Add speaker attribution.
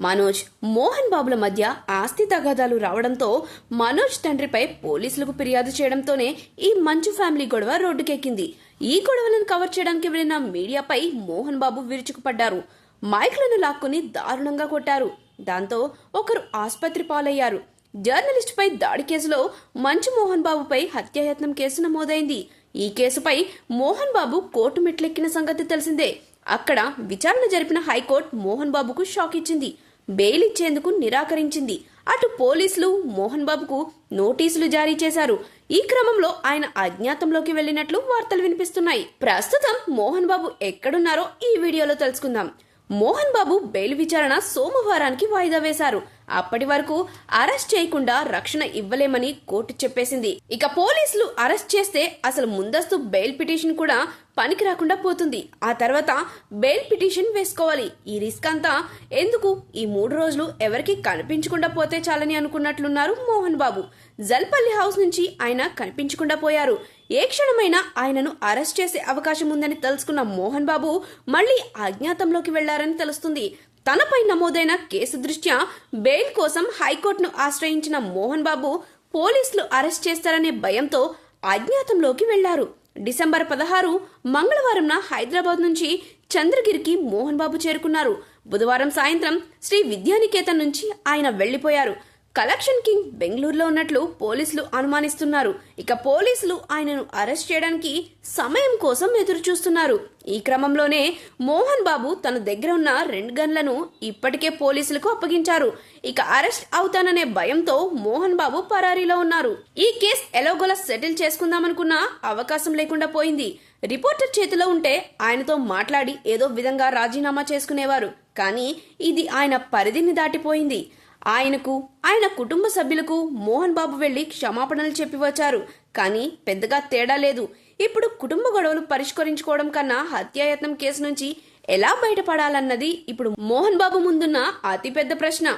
Speaker 1: మనోజ్, మోహన్ బాబుల మధ్య ఆస్తి తగాదాలు రావడంతో మనోజ్ తండ్రిపై పోలీసులకు ఫిర్యాదు చేయడంతోనే ఈ మంచు ఫ్యామిలీ గొడవ రోడ్డుకెక్కింది. ఈ గొడవలను కవర్ చేయడానికి వెళ్లిన మీడియాపై మోహన్ బాబు విరుచుకుపడ్డారు. మైక్లను లాక్కుని దారుణంగా కొట్టారు. దాంతో ఒకరు ఆసుపత్రి పాలయ్యారు. జర్నలిస్ట్ పై దాడి కేసులో మంచు మోహన్ బాబుపై హత్యాయత్నం కేసు నమోదైంది. ఈ కేసుపై మోహన్ బాబు కోర్టు మెట్లెక్కిన సంగతి తెలిసిందే. అక్కడ విచారణ జరిపిన హైకోర్టు మోహన్ బాబుకు షాక్ ఇచ్చింది. బెయిల్ ఇచ్చేందుకు నిరాకరించింది. అటు పోలీసులు మోహన్ బాబుకు నోటీసులు జారీ చేశారు. ఈ క్రమంలో ఆయన అజ్ఞాతంలోకి వెళ్లినట్లు వార్తలు వినిపిస్తున్నాయి. ప్రస్తుతం మోహన్ బాబు ఎక్కడున్నారో ఈ వీడియోలో తెలుసుకుందాం. మోహన్ బాబు బెయిల్ విచారణ సోమవారానికి వాయిదా వేశారు. అప్పటి వరకు అరెస్ట్ చేయకుండా రక్షణ ఇవ్వలేమని కోర్టు చెప్పేసింది. ఇక పోలీసులు అరెస్ట్ చేస్తే అసలు ముందస్తు బెయిల్ పిటిషన్ కూడా పనికి రాకుండా పోతుంది. ఆ తర్వాత బెయిల్ పిటిషన్ వేసుకోవాలి. ఈ రిస్క్ అంతా ఎందుకు? ఈ 3 రోజులు ఎవరికి కనిపించకుండా పోతే చాలని అనుకున్నట్లున్నారు మోహన్ బాబు. జల్పల్లి హౌస్ నుంచి ఆయన కనిపించకుండా పోయారు. ఏ క్షణమైనా ఆయనను అరెస్ట్ చేసే అవకాశం ఉందని తెలుసుకున్న మోహన్ బాబు మళ్లీ అజ్ఞాతంలోకి వెళ్లారని తెలుస్తుంది. తనపై నమోదైన కేసు దృష్ట్యా బెయిల్ కోసం హైకోర్టును ఆశ్రయించిన మోహన్ బాబు పోలీసులు అరెస్ట్ చేస్తారనే భయంతో అజ్ఞాతంలోకి వెళ్లారు. డిసెంబర్ 16 మంగళవారంన హైదరాబాద్ నుంచి చంద్రగిరికి మోహన్ బాబు చేరుకున్నారు. బుధవారం సాయంత్రం శ్రీ విద్యానికేతన్ నుంచి ఆయన వెళ్లిపోయారు. కలెక్షన్ కింగ్ బెంగళూరులో ఉన్నట్లు పోలీసులు అనుమానిస్తున్నారు. ఇక పోలీసులు ఆయనను అరెస్ట్ చేయడానికి సమయం కోసం ఎదురు చూస్తున్నారు. ఈ క్రమంలోనే మోహన్ బాబు తన దగ్గర ఉన్న 2 గన్లను ఇప్పటికే పోలీసులకు అప్పగించారు. ఇక అరెస్ట్ అవుతాననే భయంతో మోహన్ బాబు పరారీలో ఉన్నారు. ఈ కేసు ఎలాగోలా సెటిల్ చేసుకుందామనుకున్నా అవకాశం లేకుండా పోయింది. రిపోర్టర్ చేతిలో ఉంటే ఆయనతో మాట్లాడి ఏదో విధంగా రాజీనామా చేసుకునేవారు. కానీ ఇది ఆయన పరిధిని దాటిపోయింది. ఆయనకు, ఆయన కుటుంబ సభ్యులకు మోహన్ బాబు వెళ్లి క్షమాపణలు చెప్పి వచ్చారు. కానీ పెద్దగా తేడా లేదు. ఇప్పుడు కుటుంబ గొడవలు పరిష్కరించుకోవడం కన్నా హత్యాయత్నం కేసు నుంచి ఎలా బయటపడాలన్నది ఇప్పుడు మోహన్ బాబు ముందున్న అతిపెద్ద ప్రశ్న.